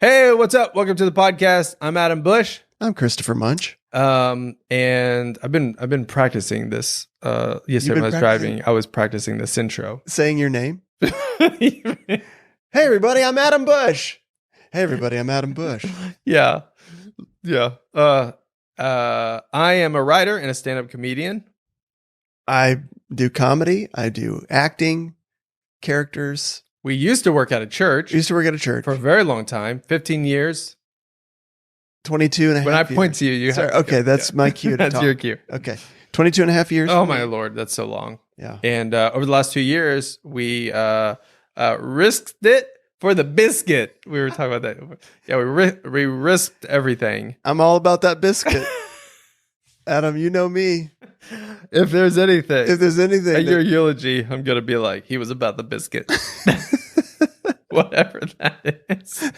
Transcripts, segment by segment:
Hey, what's up? Welcome to the podcast. I'm Adam Bush. I'm Christopher Munch. And I've been practicing this. Yesterday when I was driving, I was practicing this intro. Saying your name? Hey, everybody, I'm Adam Bush. Hey, everybody, I'm Adam Bush. Yeah. I am a writer and a stand-up comedian. I do comedy. I do acting, characters. We used to work at a church. I used to work at a church. For a very long time, 15 years. 22 and a half When I years. point to you, you Sorry, have to okay, that's my cue to That's talk. your cue. Okay. 22 and a half years. Oh, my Lord. That's so long. Yeah. And over the last 2 years, we risked it for the biscuit. We were talking about that. Yeah, we risked everything. I'm all about that biscuit. Adam, you know me. If there's anything. If there's anything. At your eulogy, I'm going to be like, he was about the biscuit. Whatever that is.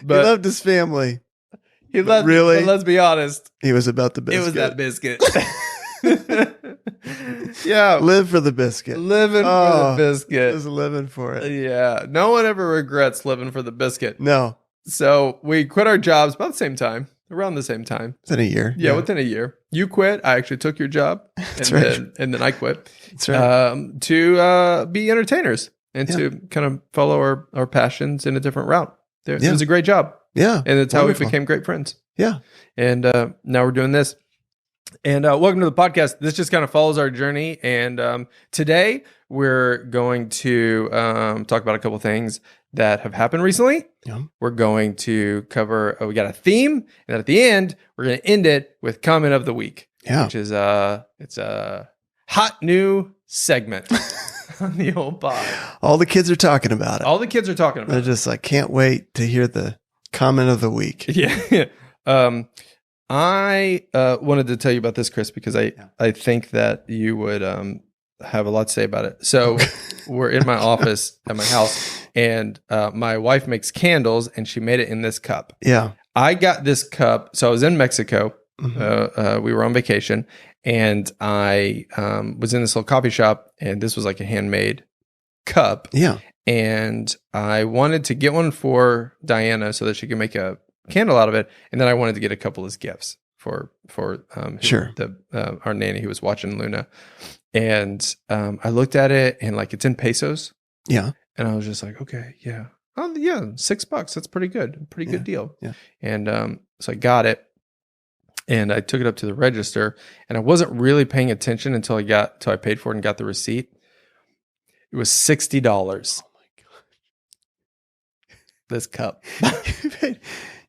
But he loved his family. He loved, really? But let's be honest. He was about the biscuit. It was that biscuit. Yeah. Live for the biscuit. Living for the biscuit. Just living for it. Yeah. No one ever regrets living for the biscuit. No. So we quit our jobs about the same time, around the same time. Within a year. Yeah, within a year. You quit. I actually took your job. That's and right. Then I quit. That's right. To be entertainers and to kind of follow our passions in a different route. It was a great job. Yeah. And it's how we became great friends. Yeah. And now we're doing this. And welcome to the podcast. This just kind of follows our journey. And today we're going to talk about a couple things that have happened recently. Yeah. We're going to cover, we got a theme. And at the end, we're going to end it with comment of the week. Yeah. Which is, it's a hot new segment on the old pod. All the kids are talking about it. All the kids are talking about They're it. just like, can't wait to hear the comment of the week. Yeah. I wanted to tell you about this, Chris, because I think that you would have a lot to say about it. So we're in my office at my house, and my wife makes candles, and she made it in this cup. Yeah. I got this cup. So I was in Mexico. Mm-hmm. We were on vacation, and I was in this little coffee shop, and this was like a handmade cup. Yeah. And I wanted to get one for Diana so that she could make a candle out of it, and then I wanted to get a couple as gifts for Sure. Our nanny who was watching Luna. And I looked at it, and like it's in pesos. Yeah. And I was just like, okay, yeah. Oh yeah, $6. That's pretty good. Pretty good deal. Yeah. And so I got it, and I took it up to the register, and I wasn't really paying attention until I paid for it and got the receipt. It was $60. Oh my God. This cup.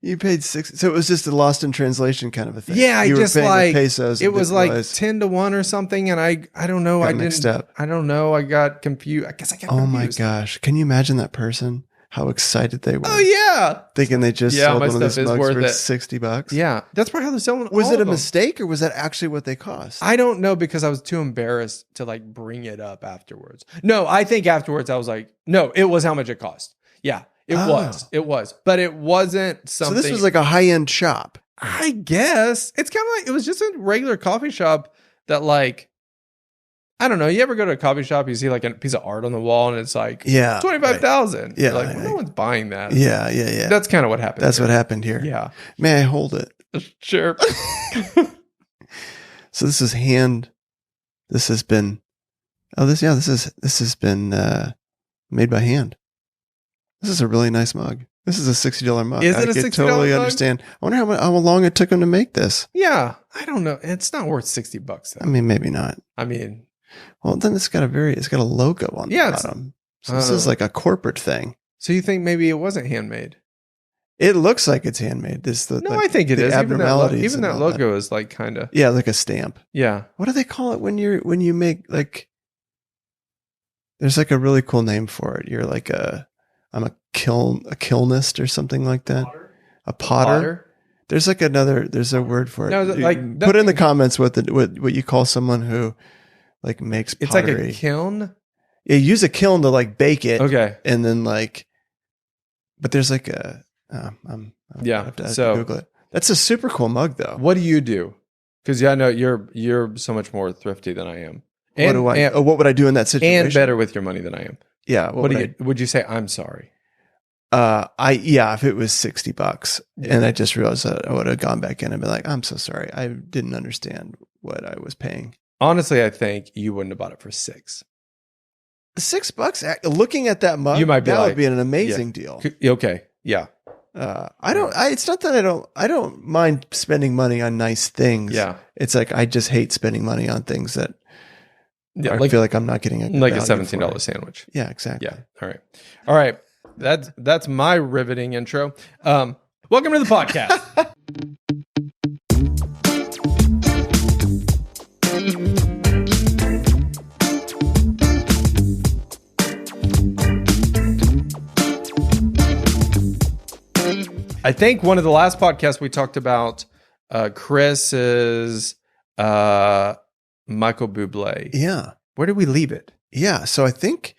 You paid $6. So it was just a lost in translation kind of a thing. Yeah, you I just were paying like with pesos. it was like 10 to 1 or something, and I don't know. Got mixed up. I don't know. I got confused. I guess I got confused. Oh my gosh! Can you imagine that person? How excited they were! Oh yeah, thinking they just sold my one of these stuff is mugs worth for it. $60. Yeah, that's probably how they're selling. Was all it a of them. mistake, or was that actually what they cost? I don't know, because I was too embarrassed to like bring it up afterwards. No, I think afterwards I was like, no, it was how much it cost. Yeah, it was, but it wasn't something. So this was like a high end shop. I guess it's kind of like, it was just a regular coffee shop that, like, I don't know. You ever go to a coffee shop, you see like a piece of art on the wall, and it's like 25,000. Right. Yeah, like, well, no one's buying that. Yeah. That's kind of what happened. That's what happened here. Yeah. May I hold it? Sure. So this is hand. This has been. Oh, this has been made by hand. This is a really nice mug. This is a $60 mug. Is it a $60 totally mug? understand. I wonder how long it took them to make this. Yeah. I don't know. It's not worth $60 though. I mean, maybe not. I mean, well, then it's got a logo on the bottom. So this is like a corporate thing. So you think maybe it wasn't handmade? It looks like it's handmade. I think it is. Abnormalities. Even that logo is like kind of. Yeah, like a stamp. Yeah. What do they call it when you make like? There's like a really cool name for it. You're like I'm a kilnist or something like that. A potter. There's like there's a word for it. No, like put in the comments what you call someone who like makes pottery. It's like a kiln. Yeah, use a kiln to like bake it. Okay. And then like, but there's like a, I'm yeah. have to So Google it. That's a super cool mug though. What do you do? Because I know you're so much more thrifty than I am. And, what would I do in that situation? And better with your money than I am. Yeah. Would you say, I'm sorry? If it was $60 and I just realized that, I would have gone back in and been like, I'm so sorry. I didn't understand what I was paying. Honestly, I think you wouldn't have bought it for $6. $6, looking at that mug, You might be that like, would be an amazing deal. Okay. Yeah. It's not that I don't mind spending money on nice things. Yeah. It's like, I just hate spending money on things that I like, feel like I'm not getting a $17 sandwich. Yeah, exactly. Yeah. All right. That's my riveting intro. Welcome to the podcast. I think one of the last podcasts we talked about Chris's Michael Bublé. Yeah. Where did we leave it? Yeah. So I think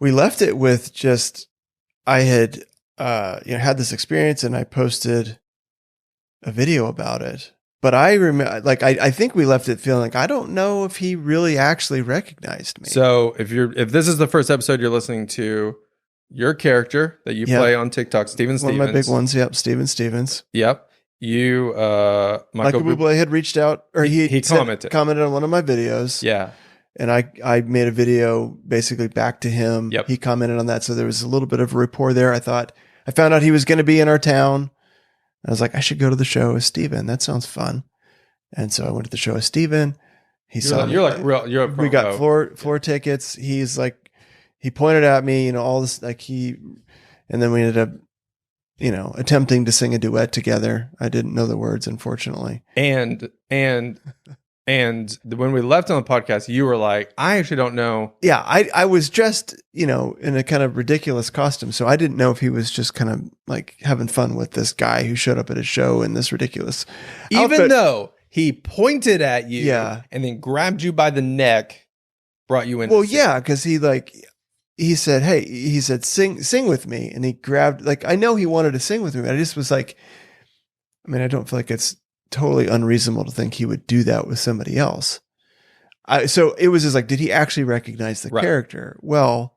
we left it with just, I had had this experience and I posted a video about it. But I remember, I think we left it feeling like, I don't know if he really actually recognized me. So if this is the first episode you're listening to, your character that you play on TikTok, Steven Stevens. One of my big ones. Yep. Steven Stevens. Yep. You, Michael Bublé had reached out, or he commented on one of my videos. Yeah. And I made a video basically back to him. Yep. He commented on that. So there was a little bit of a rapport there. I found out he was going to be in our town. I was like, I should go to the show with Steven. That sounds fun. And so I went to the show with Steven. We got floor tickets. He's like, he pointed at me, all this, and then we ended up, attempting to sing a duet together. I didn't know the words, unfortunately. And when we left on the podcast, you were like, I actually don't know. Yeah. I was just, in a kind of ridiculous costume. So I didn't know if he was just kind of like having fun with this guy who showed up at his show in this ridiculous outfit. Though he pointed at you and then grabbed you by the neck, brought you in. Well, yeah. Cause he said, hey, he said, sing with me. And he grabbed, I know he wanted to sing with me, but I just was like, I don't feel like it's totally unreasonable to think he would do that with somebody else. So it was just like, did he actually recognize the character? Well,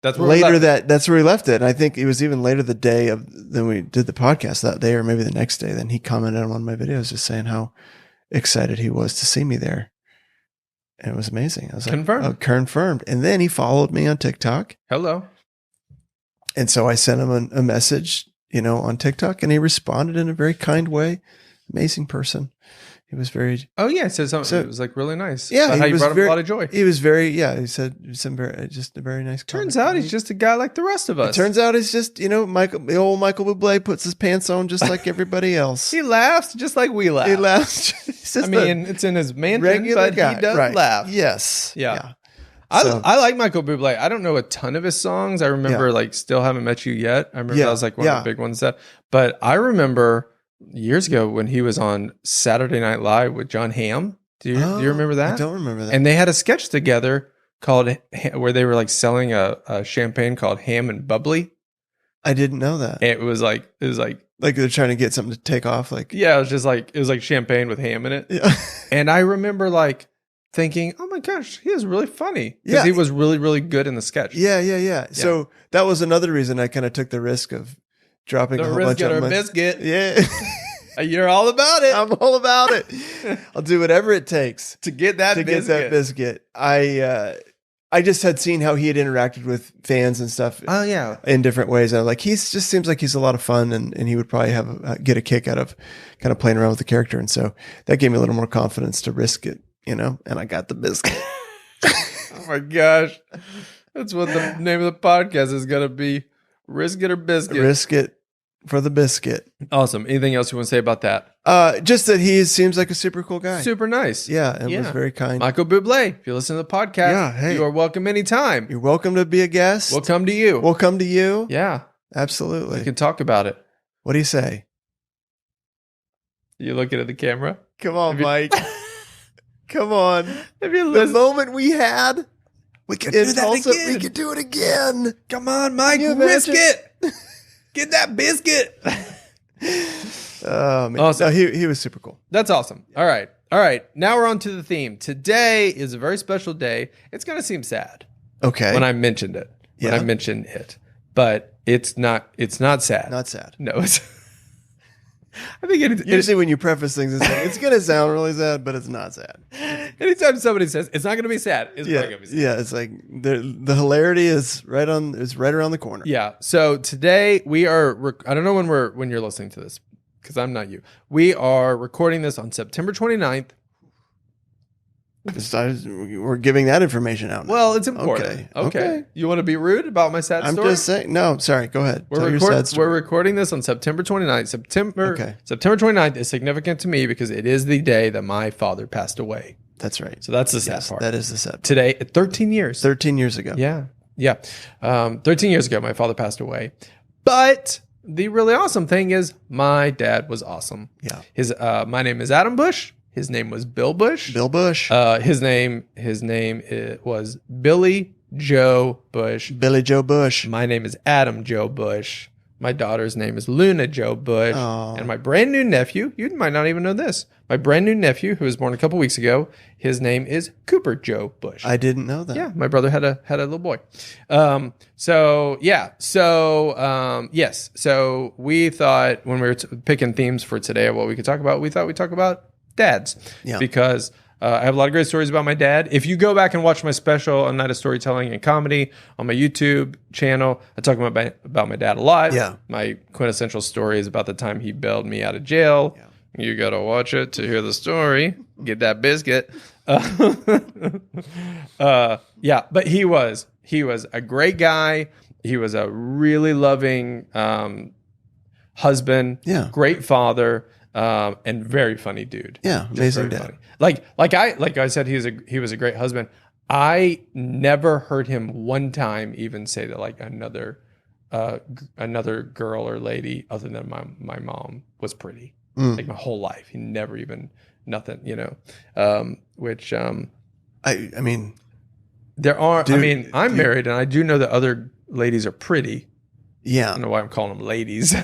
that's where that's where we left it. And I think it was even later then we did the podcast that day, or maybe the next day. Then he commented on one of my videos just saying how excited he was to see me there. And it was amazing. I was confirmed. Like, confirmed. And then he followed me on TikTok. Hello. And so I sent him a message, on TikTok, and he responded in a very kind way. Amazing person. He was very. Oh yeah, he said something. So, it was really nice. Yeah, how you brought him a lot of joy. He was very. Yeah, he said just a very nice. Turns out he's just a guy like the rest of us. It turns out he's just the old Michael Bublé puts his pants on just like everybody else. He laughs just like we laugh. He laughs. It's in his mansion, but guy. He does laugh. Yes. Yeah. I like Michael Bublé. I don't know a ton of his songs. I remember Still Haven't Met You Yet. I remember that was one of the big ones. But I remember years ago when he was on Saturday Night Live with John Hamm. Do you remember that? I don't remember that. And they had a sketch together called where they were selling a champagne called Ham and Bubbly. I didn't know that. And it was like they're trying to get something to take off. It was like champagne with ham in it. Yeah. And I remember thinking, oh my gosh, he is really funny. Because he was really, really good in the sketch. Yeah. So that was another reason I kind of took the risk of dropping a whole bunch of money. Biscuit. Yeah. You're all about it. I'm all about it. I'll do whatever it takes to get that biscuit. I just had seen how he had interacted with fans and stuff. Oh yeah, in different ways. I he just seems like he's a lot of fun, and he would probably get a kick out of kind of playing around with the character. And so that gave me a little more confidence to risk it, and I got the biscuit. Oh my gosh, that's what the name of the podcast is going to be: Risk It or Biscuit. Risk it for the biscuit. Awesome. Anything else you want to say about that? Just that he seems like a super cool guy. Super nice. Yeah, and was very kind. Michael Bublé, if you listen to the podcast, you are welcome anytime. You're welcome to be a guest. We'll come to you. We'll come to you. Yeah. Absolutely. We can talk about it. What do you say? You looking at the camera? Come on, Mike. Come on. The moment we had, we can do that again. We can do it again. Come on, Mike. Risk it. Get that biscuit. Oh, man. Awesome. No, he was super cool. That's awesome. All right. Now we're on to the theme. Today is a very special day. It's going to seem sad. Okay. When I mentioned it. but it's not sad. Not sad. No, it's. I think Usually when you preface things, it's going to sound really sad, but it's not sad. Anytime somebody says it's not going to be sad, it's not going to be sad. Yeah, it's like the hilarity is right around the corner. Yeah. So today we are. I don't know when you're listening to this because I'm not you. We are recording this on September 29th. We're giving that information out now. Well, it's important. Okay. You want to be rude about my sad story? I'm just saying. No, sorry. Go ahead. We're recording this on September 29th. September 29th is significant to me because it is the day that my father passed away. That's right. So that's the sad part. That is the sad part. Today, 13 years. 13 years ago. Yeah. 13 years ago, my father passed away. But the really awesome thing is my dad was awesome. Yeah. My name is Adam Bush. His name was Bill Bush. Bill Bush. His name was Billy Joe Bush. Billy Joe Bush. My name is Adam Joe Bush. My daughter's name is Luna Joe Bush. Aww. And my brand new nephew, you might not even know this. My brand new nephew, who was born a couple weeks ago, his name is Cooper Joe Bush. I didn't know that. Yeah, my brother had a little boy. Yes. So we thought when we were picking themes for today of what we could talk about, we thought we'd talk about dads. Yeah. Because I have a lot of great stories about my dad. If you go back and watch my special, A Night of Storytelling and Comedy, on my YouTube channel, I talk about my dad a lot. Yeah. My quintessential story is about the time he bailed me out of jail. Yeah. You got to watch it to hear the story. Get that biscuit. But he was a great guy. He was a really loving husband. Yeah. Great father. And very funny dude. Yeah, amazing dad. Funny. Like I said, he was a great husband. I never heard him one time even say that like another girl or lady other than my mom was pretty. Like my whole life, he never even nothing. I mean, there are. I'm married, and I do know that other ladies are pretty. Yeah, I don't know why I'm calling them ladies.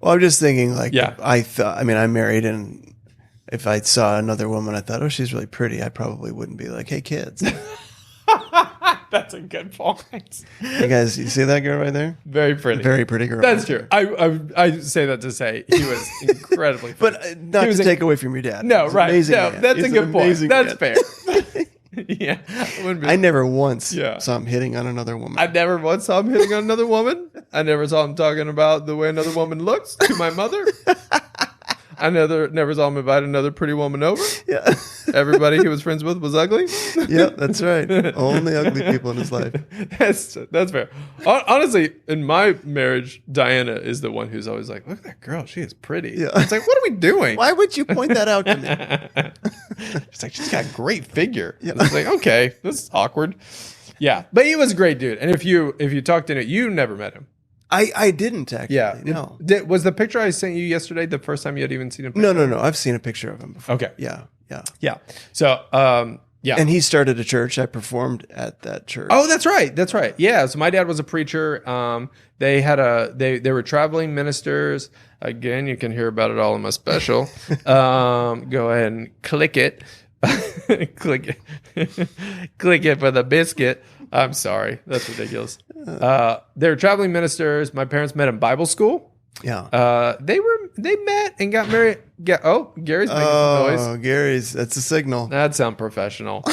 Well, I'm just thinking, like, I'm married, and if I saw another woman, I thought, oh, she's really pretty. I probably wouldn't be like, hey, kids. That's a good point. Hey, guys, you see that girl right there? Very pretty. Very pretty girl. That's true. I say that to say he was incredibly pretty. But not to take away from your dad. No, right. Amazing no, man. that's He's a good point. That's dad. fair. Yeah. I never once saw him hitting on another woman. I never once saw him hitting on another woman. I never saw him talking about the way another woman looks to my mother. I never saw him invite another pretty woman over. Yeah. Everybody he was friends with was ugly. Yeah, that's right. Only ugly people in his life. That's fair. Honestly, in my marriage, Diana is the one who's always like, look at that girl. She is pretty. Yeah. It's like, what are we doing? Why would you point that out to me? She's like, she's got a great figure. Yeah. It's like, okay, this is awkward. Yeah. But he was a great dude. And if you talked to him, you never met him. I didn't actually. Yeah. No. Was the picture I sent you yesterday the first time you had even seen him? No. I've seen a picture of him before. Okay. Yeah. So, yeah. And he started a church. I performed at that church. Oh, that's right. Yeah. So my dad was a preacher. They were traveling ministers. Again, you can hear about it all in my special. Go ahead and click it. Click it for the biscuit. I'm sorry. That's ridiculous. They were traveling ministers. My parents met in Bible school. Yeah. They met and got married. Gary's making some noise. Oh, that's a signal. That sounds professional.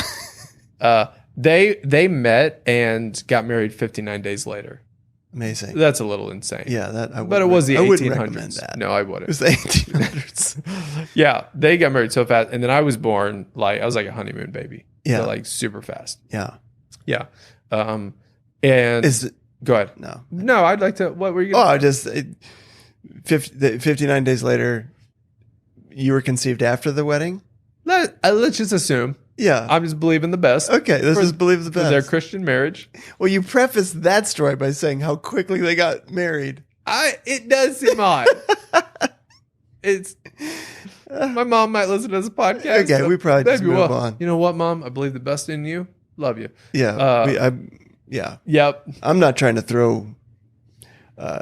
They met and got married 59 days later. Amazing. That's a little insane. Yeah, but it was the 1800s. Wouldn't recommend that. No, I wouldn't. It was the 1800s. Yeah, they got married so fast, and then I was born I was like a honeymoon baby. Yeah, so, like super fast. Yeah. And go ahead. No, I'd like to. What were you? I just 59 days later, you were conceived after the wedding. Let's just assume. Yeah. I'm just believing the best. Okay, let's just believe the best. For their Christian marriage. Well, you prefaced that story by saying how quickly they got married. It does seem odd. My mom might listen to this podcast. Okay, we probably just move on. You know what, Mom? I believe the best in you. Love you. Yeah. Yep. I'm not trying to throw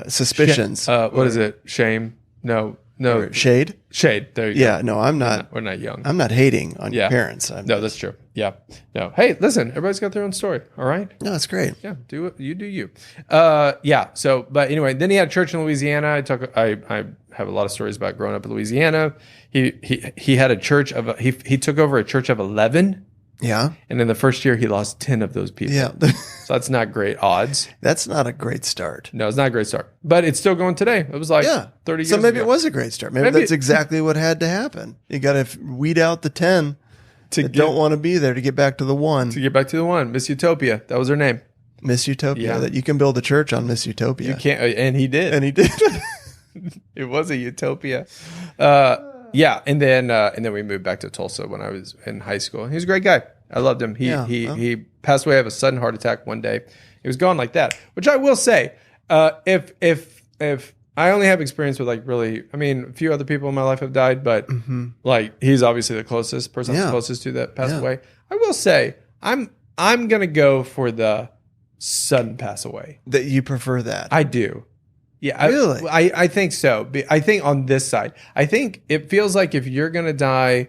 suspicions. What is it? Shame? No. No. Or shade. Shade. There you Yeah. go. No, I'm not. We're not young. I'm not hating on Yeah. your parents. No, that's true. Yeah. No. Hey, listen, everybody's got their own story. All right. No, that's great. Yeah. Do it. You do you. Yeah. So, but anyway, then he had a church in Louisiana. I have a lot of stories about growing up in Louisiana. He had a church he took over a church of 11. Yeah. And in the first year, he lost 10 of those people. Yeah. So that's not great odds. That's not a great start. No, it's not a great start. But it's still going today. It was like 30 years So maybe ago. it was a great start. Maybe that's exactly what had to happen. You got to weed out the 10 that don't want to be there to get back to the 1. To get back to the 1. Miss Utopia. That was her name. Miss Utopia. Yeah. That you can build a church on Miss Utopia. You can't. And he did. And he did. It was a utopia. Yeah. And then we moved back to Tulsa when I was in high school. He was a great guy. I loved him. He passed away of a sudden heart attack one day. He was gone like that, which I will say, if I only have experience with like really, I mean, a few other people in my life have died, but like he's obviously the closest person I'm closest to that passed away. I will say I'm going to go for the sudden pass away. That you prefer that. I do. Yeah. Really? I think so. I think on this side, I think it feels like if you're going to die,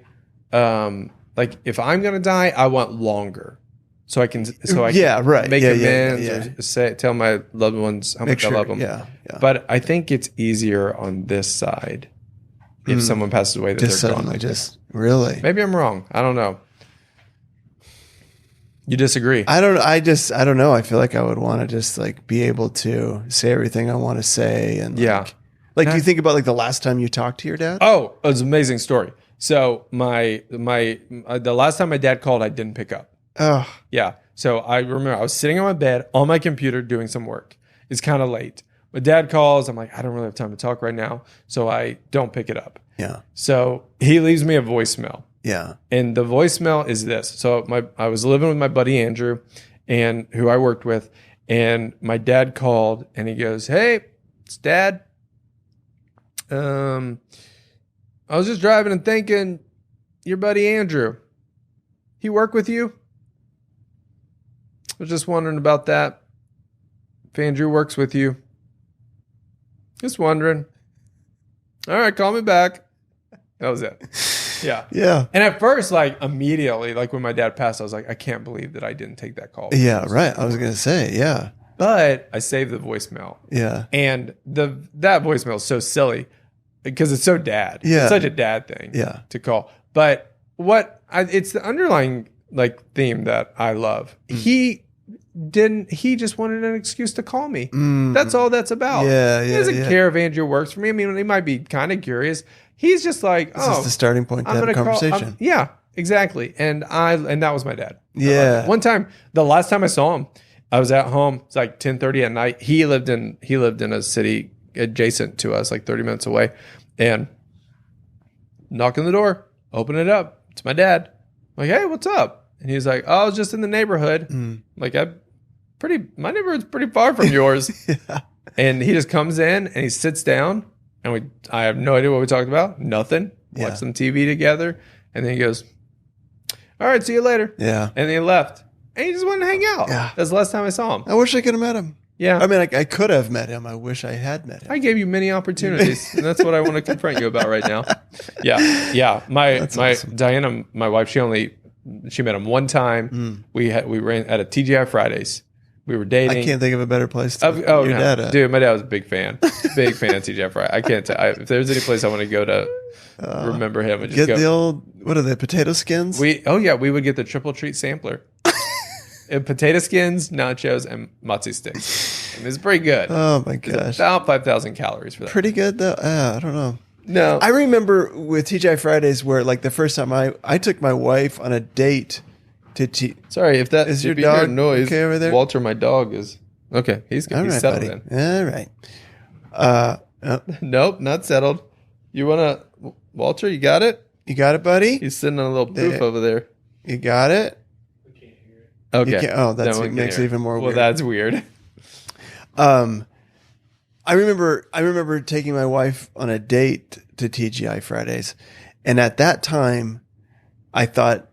like if I'm going to die, I want longer. So I can right. make amends or tell my loved ones how much I love them. Yeah. But I think it's easier on this side if someone passes away that Just they're suddenly, gone. really. Maybe I'm wrong. I don't know. You disagree? I don't know. I feel like I would want to just like be able to say everything I want to say. And like do you think about like the last time you talked to your dad? Oh, it was an amazing story. So the last time my dad called, I didn't pick up. Oh, Yeah. So I remember I was sitting on my bed on my computer doing some work. It's kind of late. My dad calls. I'm like, I don't really have time to talk right now. So I don't pick it up. yeah. So he leaves me a voicemail. Yeah. And the voicemail is this. So I was living with my buddy Andrew, and who I worked with, and my dad called and he goes, "Hey, it's Dad. I was just driving and thinking, your buddy Andrew, he work with you? I was just wondering about that. If Andrew works with you. Just wondering. All right, call me back." That was it. Yeah. Yeah. And at first, like immediately, like when my dad passed, I was like, I can't believe that I didn't take that call. Yeah. Right. I was going to say, yeah. But I saved the voicemail. Yeah. And that voicemail is so silly because it's so dad. Yeah. It's such a dad thing to call. But it's the underlying like theme that I love. He just wanted an excuse to call me. That's all that's about. Yeah. He doesn't care if Andrew works for me. I mean, he might be kind of curious. He's just like, This is the starting point to have a conversation. Yeah, exactly. And that was my dad. Yeah. One time, the last time I saw him, I was at home. It's like 10:30 at night. He lived in a city adjacent to us, like 30 minutes away. And knock on the door, open it up. It's my dad. I'm like, hey, what's up? And he's like, oh, I was just in the neighborhood. Like, my neighborhood's pretty far from yours. Yeah. And he just comes in and he sits down. And I have no idea what we talked about. Nothing. Watched some TV together. And then he goes, all right, see you later. Yeah. And then he left. And he just wanted to hang out. Yeah. That's the last time I saw him. I wish I could have met him. Yeah. I mean, I could have met him. I wish I had met him. I gave you many opportunities. And that's what I want to confront you about right now. Yeah. Yeah. My awesome. Diana, my wife, she met him one time. We ran at a TGI Fridays. We were dating. I can't think of a better place to meet your your dad at. Dude, my dad was a big fan. Big fan of TGI Fridays. I can't tell. If there's any place I want to go to remember him, and just Get go. the old, what are they, potato skins? We would get the triple treat sampler. And potato skins, nachos, and matzo sticks. And it's pretty good. Oh my It's gosh. about 5,000 calories for that. Pretty good though. I don't know. No. I remember with TGI Fridays where like the first time I took my wife on a date to Sorry, if that Is your if you hear dog noise. okay over there? Walter, my dog, is okay. He's good. All He's right, settled buddy. in. All right. Nope, not settled. You wanna Walter? You got it? You got it, buddy? He's sitting on a little poof over there. You got it? Okay. That makes it even more well, weird. that's weird. I remember taking my wife on a date to TGI Fridays. And at that time, I thought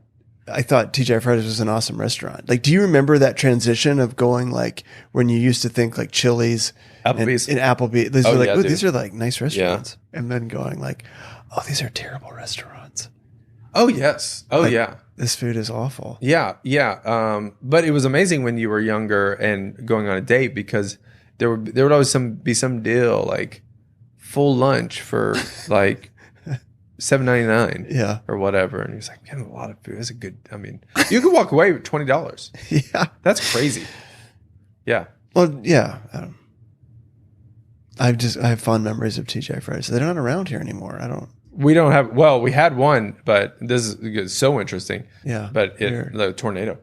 I thought TGI Fridays was an awesome restaurant. Like, do you remember that transition of going like when you used to think like Chili's Applebee's. and Applebee's? These are like, yeah, these are like nice restaurants. Yeah. And then going like, oh, these are terrible restaurants. Oh, yes. Oh, like, yeah. This food is awful. Yeah. Yeah. But it was amazing when you were younger and going on a date because there would always be some deal like full lunch for like $7.99, yeah, or whatever, and he's like, "Getting a lot of food. It's a good. I mean, you could walk away with $20. Yeah, that's crazy. Yeah. Well, yeah. I have fond memories of TGI Fridays. They're not around here anymore. We don't have. Well, we had one, but this is so interesting. Yeah, but the tornado.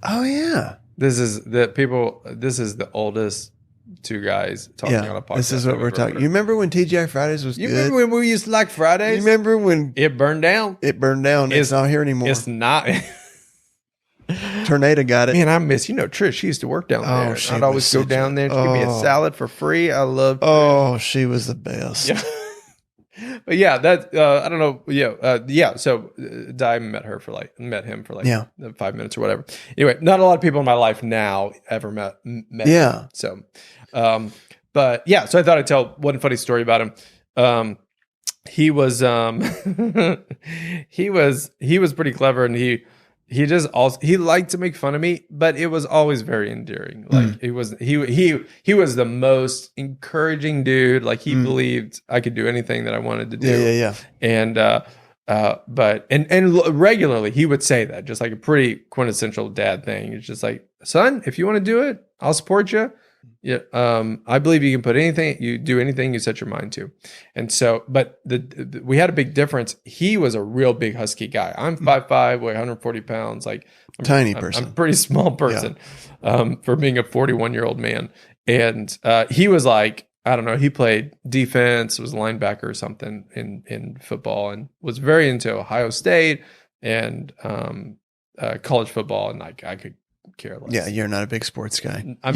Oh yeah. This is the oldest two guys talking on a podcast. This is what we're talking. You remember when TGI Fridays was good? You remember when we used to like Fridays? You remember when it burned down? It burned down. It's not here anymore. It's not. Tornado got it. Man, I miss, Trish. She used to work down there. I'd always go down there. She'd give me a salad for free. I loved Trish. Oh, she was the best. Yeah. But yeah, that I don't know. Yeah. So I met him for like 5 minutes or whatever. Anyway, not a lot of people in my life now ever met yeah. him. So, but yeah. So I thought I'd tell one funny story about him. He was he was pretty clever, and he liked to make fun of me, but it was always very endearing. Like he was the most encouraging dude. Like he believed I could do anything that I wanted to do. Yeah. And but regularly he would say that, just like a pretty quintessential dad thing. It's just like, son, if you want to do it, I'll support you. Yeah, I believe you can put anything, you do anything you set your mind to. And so, but we had a big difference. He was a real big husky guy. I'm 5'5", weigh 140 pounds. Like tiny person. I'm a pretty small person, for being a 41-year-old man. And he was like, I don't know, he played defense, was a linebacker or something in football, and was very into Ohio State and college football. And like, I could care less. Yeah, you're not a big sports guy. I'm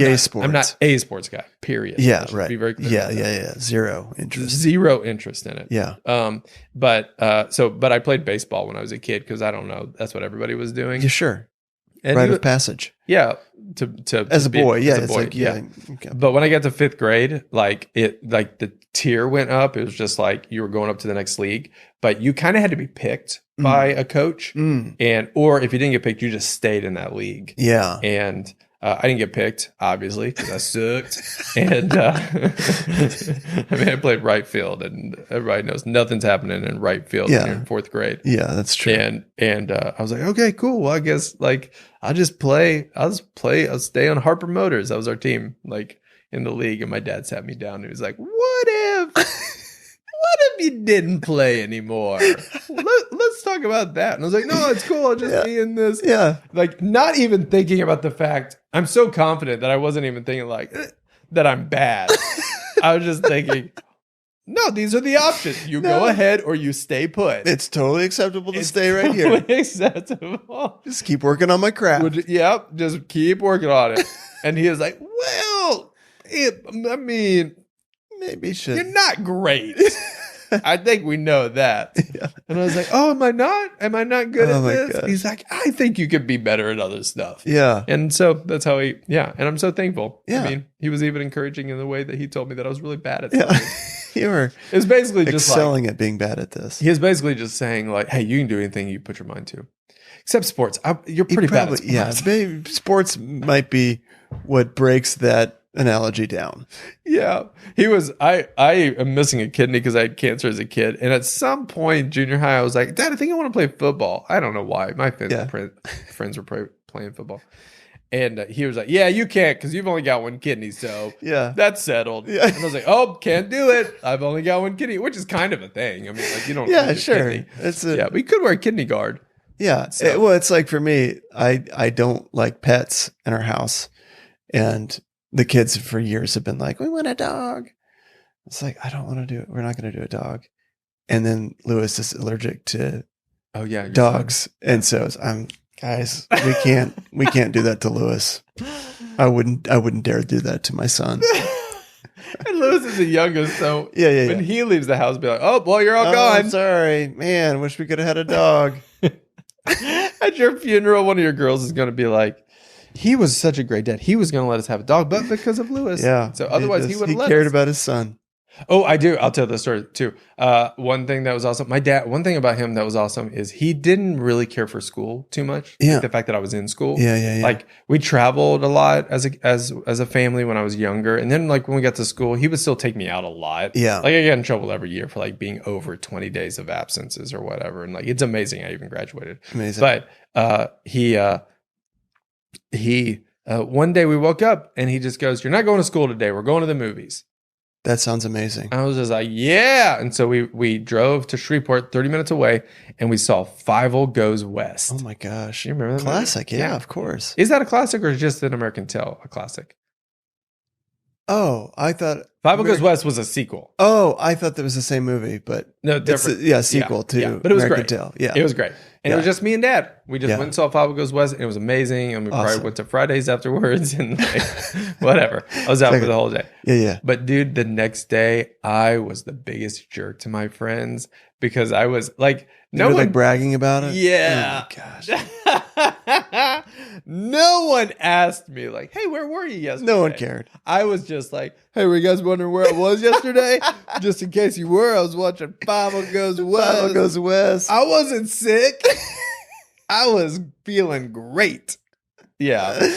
not a sports guy, period. Yeah, right. Be very clear. Yeah. Zero interest in it. Yeah. But I played baseball when I was a kid because I don't know, that's what everybody was doing. Yeah, sure. And rite of passage. Yeah. As a boy, it's like, yeah. Okay. But when I got to 5th grade, like the tier went up. It was just like you were going up to the next league, but you kind of had to be picked by a coach, or if you didn't get picked, you just stayed in that league. Yeah. And I didn't get picked, obviously, because I sucked. And I played right field, and everybody knows nothing's happening in right field when you're in 4th grade. Yeah, that's true. And I was like, okay, cool. Well, I guess like I'll stay on Harper Motors. That was our team, like in the league. And my dad sat me down and he was like, what if you didn't play anymore? Let's talk about that. And I was like, no, it's cool. I'll just be in this. Yeah. Like not even thinking about the fact, I'm so confident that I wasn't even thinking like that I'm bad. I was just thinking, no, these are the options. You go ahead or you stay put. It's totally acceptable to stay right here. Acceptable. Just keep working on my craft. Yep. Just keep working on it. And he was like, well, maybe you should. You're not great. I think we know that. Yeah. And I was like, oh, am I not? Am I not good at this? God. He's like, I think you could be better at other stuff. Yeah. And so that's how and I'm so thankful. Yeah. I mean, he was even encouraging in the way that he told me that I was really bad at something. Yeah. You were it's basically just excelling at being bad at this. He was basically just saying like, hey, you can do anything you put your mind to. Except sports. You're pretty bad at sports. Yeah, maybe sports might be what breaks that analogy down. Yeah. He was I am missing a kidney because I had cancer as a kid. And at some point in junior high, I was like, Dad, I think I want to play football. I don't know why. My friends were playing football. And he was like, yeah, you can't because you've only got one kidney. So that's settled. Yeah. And I was like, oh, can't do it. I've only got one kidney, which is kind of a thing. I mean, like you don't sure. Kidney. But you could wear a kidney guard. Yeah. Well, it's like for me, I don't like pets in our house. And the kids for years have been like, we want a dog. It's like, I don't want to do it. We're not going to do a dog. And then Lewis is allergic to dogs. And so guys, we can't do that to Lewis. I wouldn't dare do that to my son. And Lewis is the youngest, so when he leaves the house, be like, oh boy, you're all gone. Sorry, man, wish we could have had a dog. At your funeral, one of your girls is going to be like, he was such a great dad. He was going to let us have a dog, but because of Lewis. Yeah. So otherwise he wouldn't let us. He cared about his son. Oh, I do. I'll tell the story too. One thing that was awesome. My dad, one thing about him that was awesome is he didn't really care for school too much. Yeah. Like the fact that I was in school. Yeah. Like we traveled a lot as a family when I was younger. And then like when we got to school, he would still take me out a lot. Yeah. Like I get in trouble every year for like being over 20 days of absences or whatever. And like, it's amazing. I even graduated. Amazing. But, he one day we woke up and he just goes, "You're not going to school today. We're going to the movies." That sounds amazing. I was just like, yeah. And so we drove to Shreveport, 30 minutes away, and we saw Fievel Goes West. Oh my gosh. You remember that classic? movie? Yeah, of course. Is that a classic or just an American Tale a classic? Oh, I thought Fievel Goes West was a sequel. Oh, I thought that was the same movie, but No, different. Sequel to yeah. But it was American great. Tale. Yeah. It was great. And it was just me and Dad. We just went and saw Fievel Goes West, and it was amazing. And we probably went to Fridays afterwards and like, whatever. I was out for the whole day. Yeah. But dude, the next day, I was the biggest jerk to my friends because I was like, no one like bragging about it. Yeah. Oh my gosh. No one asked me like, "Hey, where were you yesterday?" No one cared. I was just like, "Hey, were you guys wondering where I was yesterday? Just in case you were, I was watching Fievel Goes West. Fievel Goes West. I wasn't sick. I was feeling great." Yeah.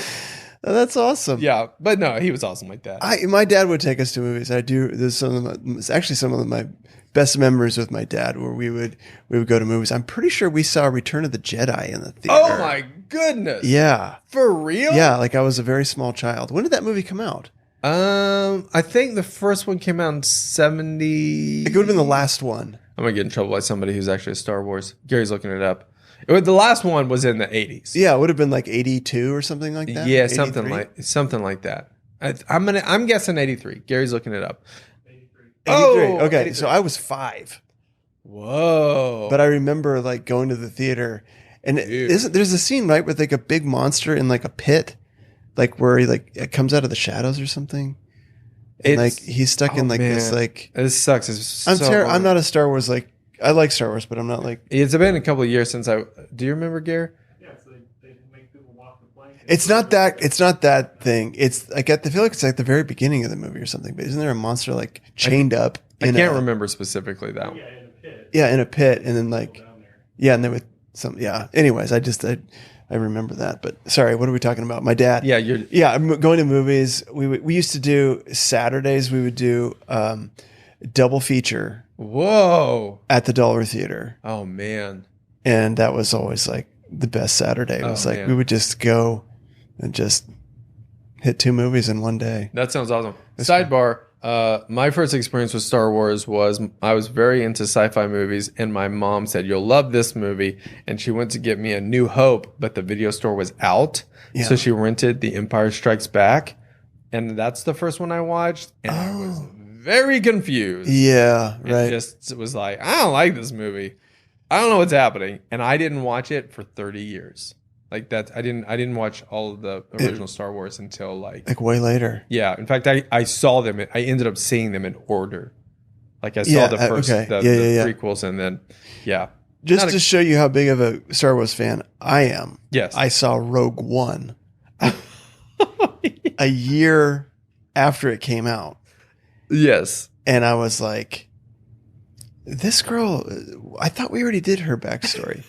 That's awesome. Yeah, but no, he was awesome like that. My dad would take us to movies. There's some of my best memories with my dad where we would go to movies. I'm pretty sure we saw Return of the Jedi in the theater. Oh my goodness. Yeah. For real? Yeah, like I was a very small child. When did that movie come out? I think the first one came out in 70. It would have been the last one. I'm gonna get in trouble by somebody who's actually a Star Wars. Gary's looking it up. The last one was in the 80s. Yeah, it would have been like 82 or something like that. Yeah, 83? something like that. I'm guessing 83. Gary's looking it up. 83. Okay, 83. so I was 5. Whoa! But I remember like going to the theater, and there's a scene right with like a big monster in like a pit, like where he like it comes out of the shadows or something. And like he's stuck in like this like. This sucks. I'm not a Star Wars like. I like Star Wars, but I'm not like. It's been a couple of years since I. Do you remember, Gary? Yeah, so they make people walk the plank. It's not that thing. It's like I feel like it's like the very beginning of the movie or something. But isn't there a monster like chained up? I can't remember specifically that one. Yeah, in a pit. Yeah, in a pit, and then like, and then with some. Yeah. Anyways, I remember that. But sorry, what are we talking about? My dad. Yeah, I'm going to movies. We used to do Saturdays. We would do double feature. Whoa! At the Dollar Theater. Oh man! And that was always like the best Saturday. It was like we would just go and just hit 2 movies in one day. That sounds awesome. Sidebar: my first experience with Star Wars was I was very into sci-fi movies, and my mom said, "You'll love this movie," and she went to get me A New Hope, but the video store was out, so she rented The Empire Strikes Back, and that's the first one I watched, and I was very confused. Yeah, right. It just was like, I don't like this movie. I don't know what's happening, and I didn't watch it for 30 years. Like that, I didn't watch all of the original Star Wars until like way later. Yeah, in fact, I saw them. I ended up seeing them in order. Like I saw the first the prequels, and then Just to show you how big of a Star Wars fan I am. Yes, I saw Rogue One a year after it came out. Yes. And I was like, this girl, I thought we already did her backstory.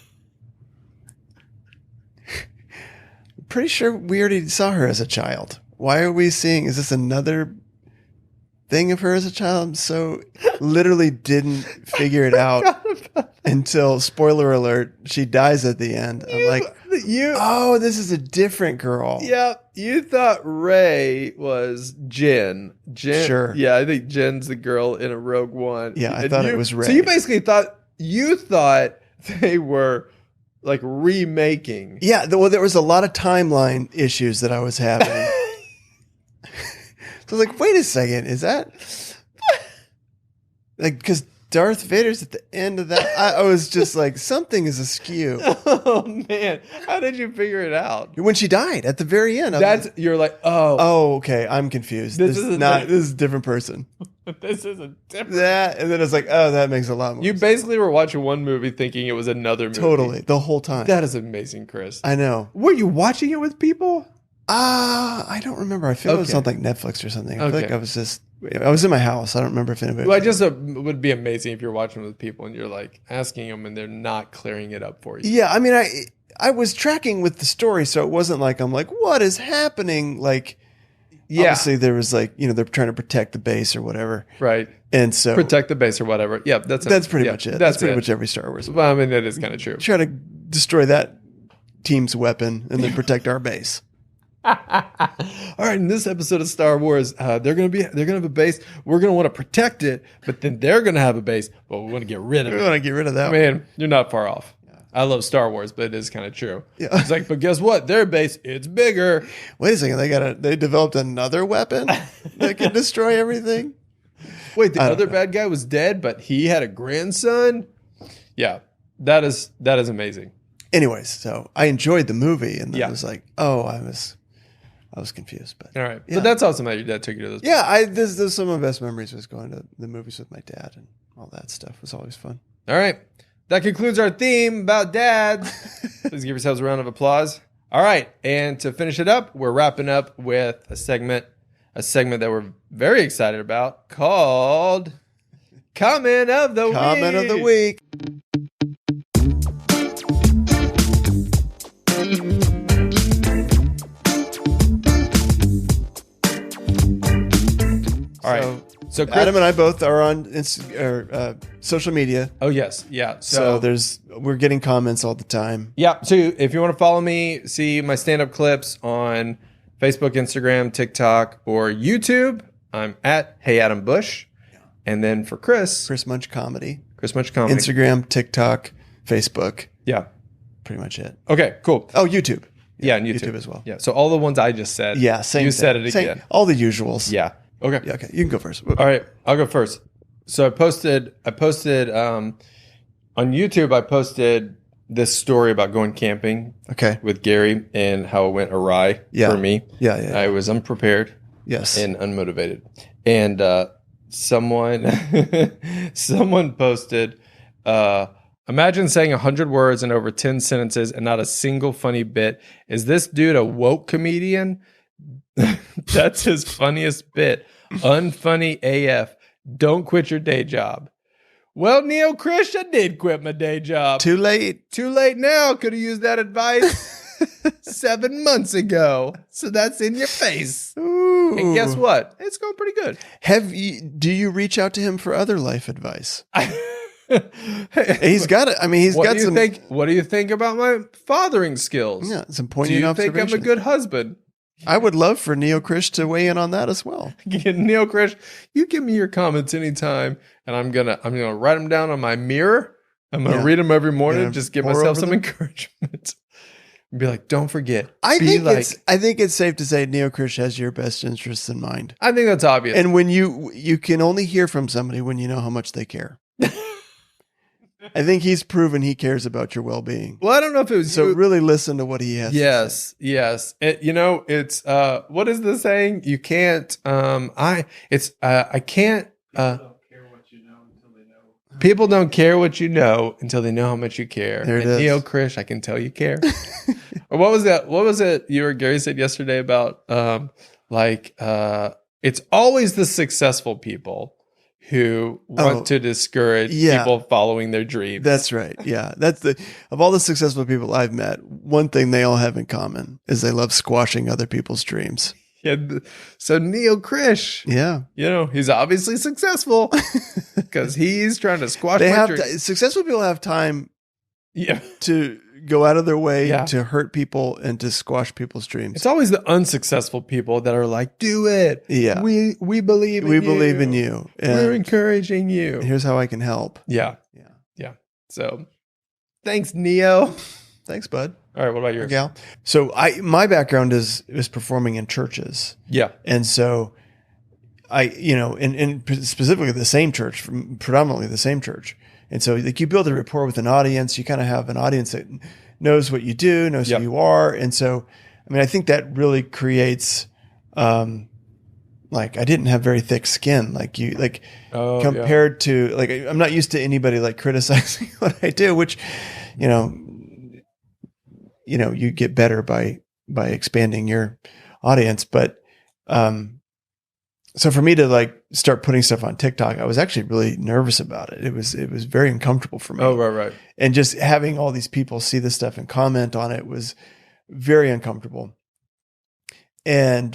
Pretty sure we already saw her as a child. Why are we seeing, is this another thing of her as a child? So literally didn't figure it out until, spoiler alert, she dies at the end. I'm like, oh, this is a different girl. Yeah, you thought Rey was Jen. Sure. Yeah, I think Jen's the girl in a Rogue One. Yeah, I thought it was Rey. So you basically thought they were like remaking. Yeah, well, there was a lot of timeline issues that I was having. So I was like, wait a second, is that like, because Darth Vader's at the end of that. I was just like, something is askew. Oh man, how did you figure it out? When she died at the very end. You're like, oh, okay, I'm confused. This is a different person. This is a different. that, and then it's like, oh, that makes a lot more You sense. basically were watching one movie thinking it was another movie. Totally, the whole time. That is amazing, Chris. I know. Were you watching it with people? I don't remember. I feel it was Okay. on like Netflix or something. I feel Okay. like I was in my house. I don't remember if anybody. Well, I was just would be amazing if you're watching with people and you're like asking them and they're not clearing it up for you. Yeah, I mean, I was tracking with the story, so it wasn't like I'm like, what is happening? Like, Yeah. obviously there was like, they're trying to protect the base or whatever, Right. and so Protect the base or whatever. Yeah, that's pretty much it. That's pretty much every Star Wars. Well, I mean, that is kind of true. Try to destroy that team's weapon and then protect our base. All right, in this episode of Star Wars, they're gonna have a base. We're gonna want to protect it, but then they're gonna have a base, but we want to get rid of We it. want to get rid of that. I mean, you're not far off. I love Star Wars, but it is kind of true. Yeah. It's like, but guess what? Their base, it's bigger. Wait a second, they developed another weapon that can destroy everything. Wait, the I don't other know. bad guy was dead, but he had a grandson. Yeah, that is amazing. Anyways, so I enjoyed the movie, and then Yeah. I was like, oh, I was confused, but All right, Yeah. but that's awesome that your dad took you to those. yeah, this is some of my best memories was going to the movies with my dad and all that stuff. It was always fun. All right. That concludes our theme about dads. Please give yourselves a round of applause. All right. And to finish it up, we're wrapping up with a segment that we're very excited about called Comment of the Week. Comment of the week. All right. So Chris, Adam and I both are on social media, oh, yes. Yeah. so we're getting comments all the time. Yeah. So if you want to follow me, see my stand-up clips on Facebook, Instagram, TikTok, or YouTube, I'm at Hey Adam Bush. And then for Chris Munch Comedy, Munch Comedy. Instagram, TikTok, Facebook, Yeah. pretty much it. Okay, cool. Oh, YouTube. Yeah, and YouTube. YouTube as well. Yeah. So all the ones I just said. Yeah, same. You thing. said it Same- again. all the usuals. Yeah. Okay. Yeah, okay. You can go first. All right. I'll go first. So I posted on YouTube, I posted this story about going camping Okay. with Gary and how it went awry Yeah. for me. Yeah. I was unprepared Yes. and unmotivated. And someone posted, imagine saying 100 words in over 10 sentences and not a single funny bit. Is this dude a woke comedian? That's his funniest bit. Unfunny AF. Don't quit your day job. Well, Neo Krish, I did quit my day job. Too late. Too late now. Could have used that advice 7 months ago. So that's in your face. Ooh. And guess what? It's going pretty good. Do you reach out to him for other life advice? He's got it. I mean, he's What got do you some. think? What do you think about my fathering skills? Yeah, some Do poignant you think I'm observations. a good husband? I would love for Neo Krish to weigh in on that as well. Neil Krish, you give me your comments anytime, and I'm gonna write them down on my mirror. I'm gonna Yeah. read them every morning. Yeah, Just give pour myself over some them. encouragement. Be like, don't forget. I Be think like, I think it's safe to say Neo Krish has your best interests in mind. I think that's obvious. And when you can only hear from somebody when you know how much they care. I think he's proven he cares about your well-being. well, I don't know if it was So you. really listen to what he has. to say. Yes. It's what is the saying? You can't. I can't. Don't care what you know until they know. People don't care what you know until they know how much you care. There it and is. Neo Krish, I can tell you care. Or what was that? What was it you or Gary said yesterday about it's always the successful people who want to discourage people following their dreams. That's right. Yeah. That's of all the successful people I've met, one thing they all have in common is they love squashing other people's dreams. Yeah, so Neo Krish, Yeah. he's obviously successful because he's trying to squash They my have dreams. successful people have time Yeah. to go out of their way Yeah. to hurt people and to squash people's dreams. It's always the unsuccessful people that are like, do it. Yeah. We believe in you. We believe in you. We're And encouraging you. here's how I can help. Yeah. Yeah. Yeah. So thanks, Neo. Thanks, bud. All right. What about yours? Gal. So my background is performing in churches. Yeah. And so and specifically the same church, predominantly the same church. And so like you build a rapport with an audience, you kind of have an audience that knows what you do, knows Yep. who you are. And so, I mean, I think that really creates, like I didn't have very thick skin, like you, like compared to like I'm not used to anybody like criticizing what I do, which you know you get better by expanding your audience, but so for me to like start putting stuff on TikTok, I was actually really nervous about it. It was very uncomfortable for me. Oh, right. And just having all these people see this stuff and comment on it was very uncomfortable. And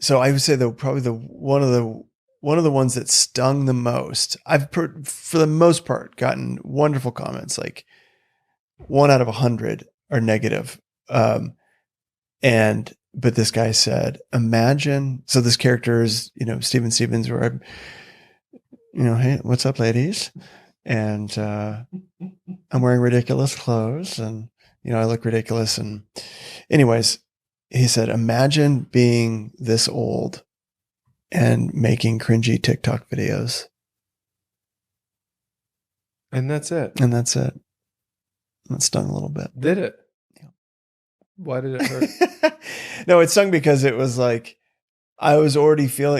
so I would say probably one of the ones that stung the most. I've for the most part gotten wonderful comments, like 1 out of 100 are negative. But this guy said, imagine, so this character is, Steven Stevens, where I'm, hey, what's up, ladies? And I'm wearing ridiculous clothes and, I look ridiculous. And anyways, he said, imagine being this old and making cringy TikTok videos. And that's it. That stung a little bit. Did it? Why did it hurt? No, it stung because it was like, I was already you feel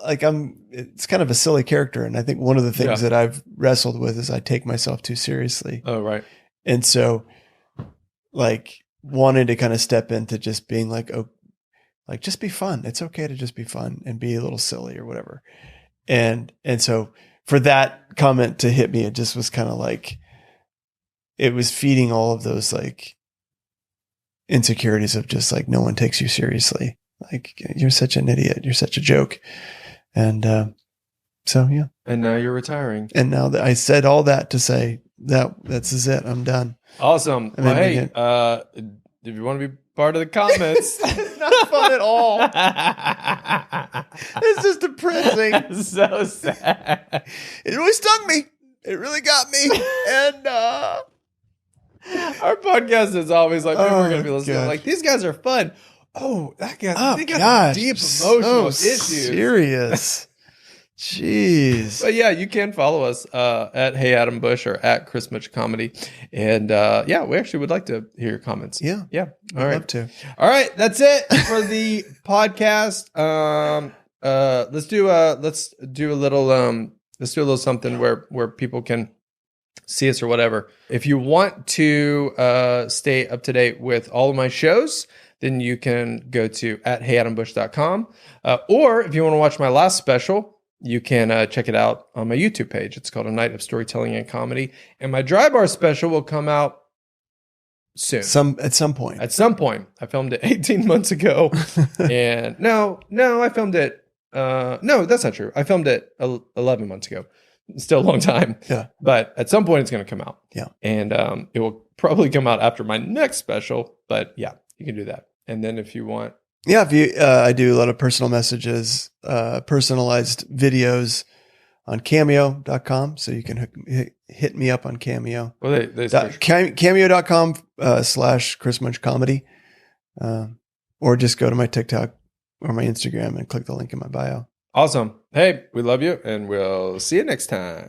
like it's kind of a silly character. And I think one of the things that I've wrestled with is I take myself too seriously. Oh, right. And so like wanted to kind of step into just being like, oh, like just be fun. It's okay to just be fun and be a little silly or whatever. And so for that comment to hit me, it just was kind of like, it was feeding all of those like insecurities of just like, no one takes you seriously. Like you're such an idiot. You're such a joke. And, so, yeah. And now you're retiring. And now that I said all that to say that's it. I'm done. Awesome. Well, hey, if you want to be part of the comments, it's not fun at all. It's just depressing. So sad. It really stung me. It really got me. And, our podcast is always like, people are going to be listening. God. Like, these guys are fun. Oh, that guy, they got deep emotional issues. Serious. Jeez. But yeah, you can follow us at Hey Adam Bush or at Chris Much Comedy. And we actually would like to hear your comments. Yeah. Yeah. I'd love to. All right. That's it for the podcast. Let's do a little something where people can see us or whatever. If you want to stay up to date with all of my shows, then you can go to @heyadambush.com. Or if you want to watch my last special, you can check it out on my YouTube page. It's called A Night of Storytelling and Comedy. And my Dry Bar special will come out soon. At some point. At some point. I filmed it 18 months ago. And no, I filmed it. No, that's not true. I filmed it 11 months ago. Still a long time. Yeah. But at some point it's going to come out. Yeah. And it will probably come out after my next special. But yeah, you can do that. And then if you want. Yeah. I do a lot of personal messages, personalized videos on cameo.com. So you can hit me up on Cameo. Well, Cameo.com /Chris Munch Comedy. Or just go to my TikTok or my Instagram and click the link in my bio. Awesome. Hey, we love you and we'll see you next time.